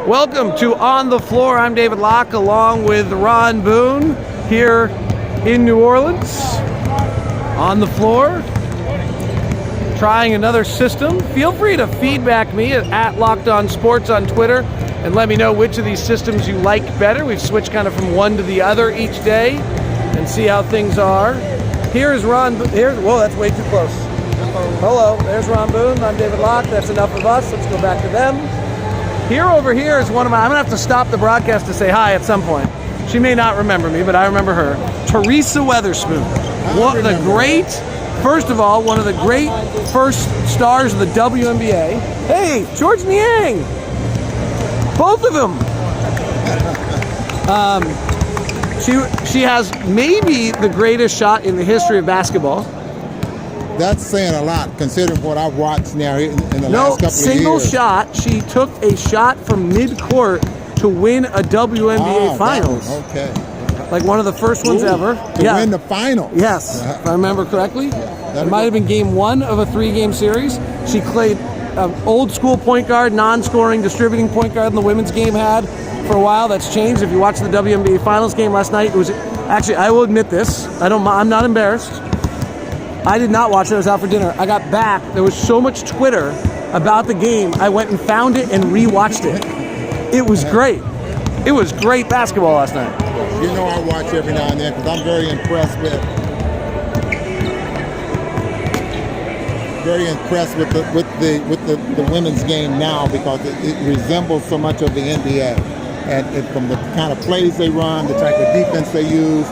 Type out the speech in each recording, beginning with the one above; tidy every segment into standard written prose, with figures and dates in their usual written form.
Welcome to On the Floor. I'm David Locke along with Ron Boone here in New Orleans. On the floor, trying another system. Feel free to feedback me at Locked On Sports on Twitter and let me know which of these systems you like better. We've switched kind of from one to the other each day and see how things are. Here is Ron. Whoa, that's way too close. Hello, there's Ron Boone. I'm David Locke. That's enough of us. Let's go back to them. Over here is one of my, I'm gonna have to stop the broadcast to say hi at some point. She may not remember me, but I remember her. Teresa Weatherspoon. First of all, one of the great first stars of the WNBA. Hey, George Niang. Both of them. She has maybe the greatest shot in the history of basketball. That's saying a lot, considering what I've watched now in the last couple of years. No, single shot. She took a shot from mid-court to win a WNBA Finals. Okay. Like one of the first ones ever. To win the Finals. Yes, if I remember correctly. It might have been game one of a three-game series. She played old-school point guard, non-scoring, distributing point guard in the women's game had for a while. That's changed. If you watched the WNBA Finals game last night, it was actually, I will admit this. I'm not embarrassed. I did not watch it. I was out for dinner. I got back. There was so much Twitter about the game. I went and found it and rewatched it. It was great. It was great basketball last night. You know, I watch every now and then because I'm very impressed with the women's game now because it resembles so much of the NBA. And from the kind of plays they run, the type of defense they use,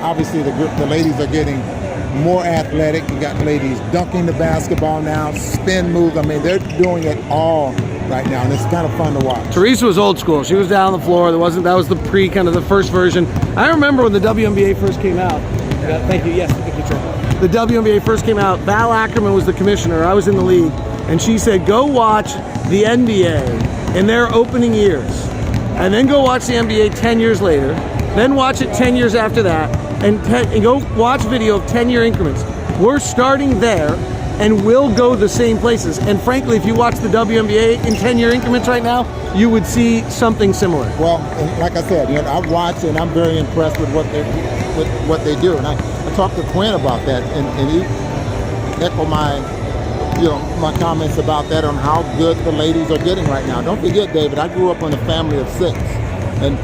obviously the ladies are getting more athletic. You got ladies dunking the basketball now, spin moves. I mean, they're doing it all right now, and it's kind of fun to watch. Teresa was old school. She was down on the floor. That was the kind of the first version. I remember when the WNBA first came out. Thank you. Yes, thank you, Trey. The WNBA first came out. Val Ackerman was the commissioner. I was in the league, and she said, "Go watch the NBA in their opening years, and then go watch the NBA 10 years later, then watch it 10 years after that, and go watch video of 10-year increments. We're starting there, and we'll go the same places." And frankly, if you watch the WNBA in 10-year increments right now, you would see something similar. Well, like I said, I watch and I'm very impressed with what they do. And I talked to Quinn about that, and he echoed my comments about that on how good the ladies are getting right now. Don't forget, David, I grew up in a family of six, and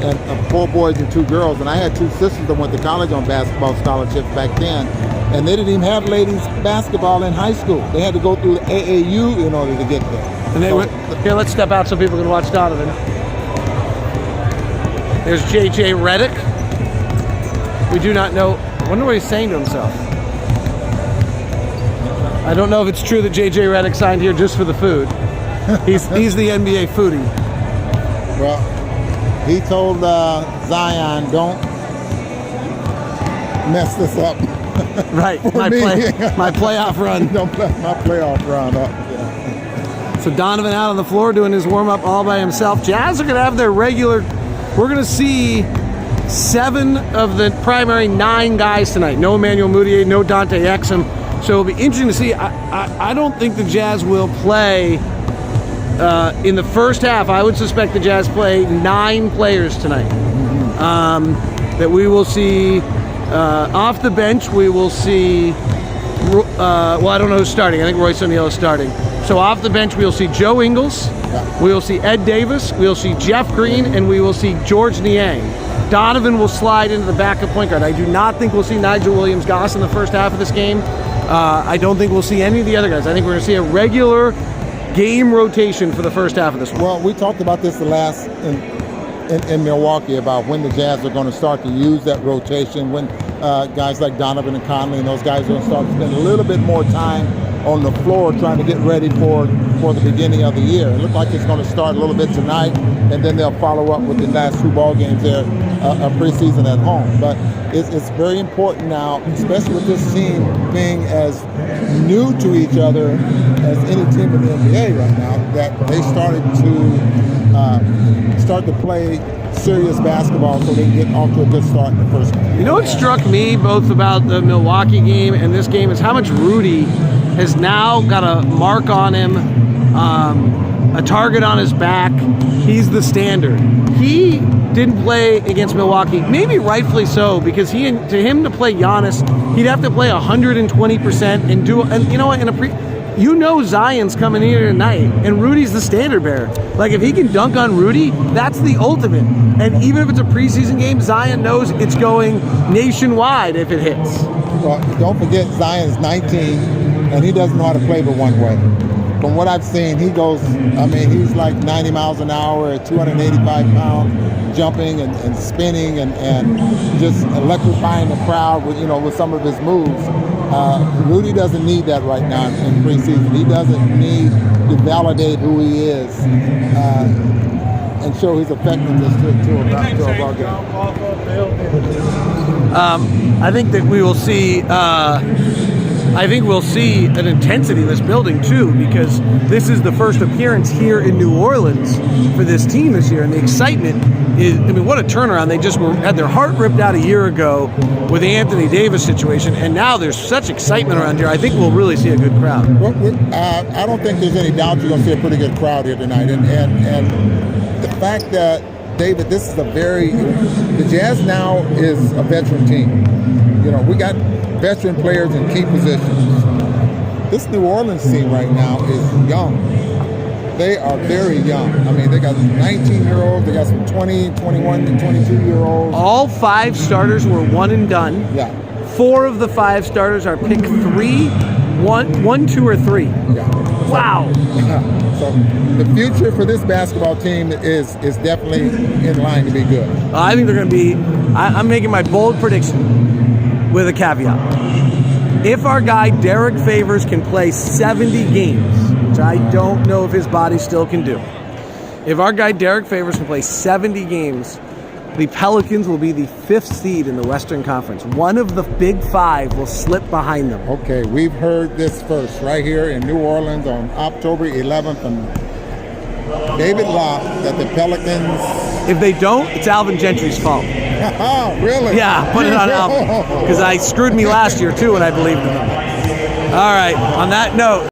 4 boys and 2 girls, and I had 2 sisters that went to college on basketball scholarships back then, and they didn't even have ladies basketball in high school. They had to go through the AAU in order to get there. And here, let's step out so people can watch Donovan. There's JJ Redick. We do not know. I wonder what he's saying to himself. I don't know if it's true that JJ Redick signed here just for the food. He's the NBA foodie. Well, he told Zion, "Don't mess this up." Right, my playoff run. Don't mess my playoff run up. Yeah. So Donovan out on the floor doing his warm-up all by himself. Jazz are going to have their regular. We're going to see 7 of the primary 9 guys tonight. No Emmanuel Mudiay, no Dante Exum. So it'll be interesting to see. I don't think the Jazz will play in the first half. I would suspect the Jazz play 9 players tonight. That we will see off the bench. We will see. I don't know who's starting. I think Royce O'Neal is starting. So off the bench, we'll see Joe Ingles. We will see Ed Davis. We'll see Jeff Green, and we will see George Niang. Donovan will slide into the backup point guard. I do not think we'll see Nigel Williams-Goss in the first half of this game. I don't think we'll see any of the other guys. I think we're going to see a regular game rotation for the first half of this one. Well, we talked about this in Milwaukee about when the Jazz are going to start to use that rotation, when guys like Donovan and Conley and those guys are going to start to spend a little bit more time on the floor trying to get ready for the beginning of the year. It looks like it's going to start a little bit tonight, and then they'll follow up with the last 2 ball games there, preseason at home. But it's very important now, especially with this team being as new to each other as any team in the NBA right now, that they started to play serious basketball so they can get off to a good start in the first game. You know what struck me both about the Milwaukee game and this game is how much Rudy has now got a mark on him a target on his back. He's the standard. He didn't play against Milwaukee, maybe rightfully so, because to him to play Giannis, he'd have to play 120% and do, and you know what, Zion's coming in here tonight, and Rudy's the standard bearer. Like, if he can dunk on Rudy, that's the ultimate. And even if it's a preseason game, Zion knows it's going nationwide if it hits. Well, don't forget, Zion's 19, and he doesn't know how to play but one way. From what I've seen, he's like 90 miles an hour at 285 pounds, jumping and spinning and just electrifying the crowd with some of his moves. Rudy doesn't need that right now in preseason. He doesn't need to validate who he is and show his effectiveness to a ball game. I think that we will see. I think we'll see an intensity in this building too, because this is the first appearance here in New Orleans for this team this year, and the excitement is, what a turnaround. They just had their heart ripped out a year ago with the Anthony Davis situation, and now there's such excitement around here. I think we'll really see a good crowd. I don't think there's any doubt you're going to see a pretty good crowd here tonight, and the fact that, David, the Jazz now is a veteran team. We got veteran players in key positions. This New Orleans team right now is young. They are very young. They got 19-year-olds, they got some 20, 21, and 22-year-olds. All 5 starters were one and done. Yeah. 4 of the 5 starters are pick 3, 1, 2, or 3. Yeah. Wow. So the future for this basketball team is definitely in line to be good. I think they're going to be. I'm making my bold prediction with a caveat. If our guy Derek Favors can play 70 games, which I don't know if his body still can do. If our guy Derek Favors can play 70 games, the Pelicans will be the 5th seed in the Western Conference. One of the big 5 will slip behind them. Okay, we've heard this first right here in New Orleans on October 11th from David Locke that the Pelicans... If they don't, it's Alvin Gentry's fault. Really? Yeah, put it on Alvin. Because I screwed me last year, too, when I believed in him. All right, on that note...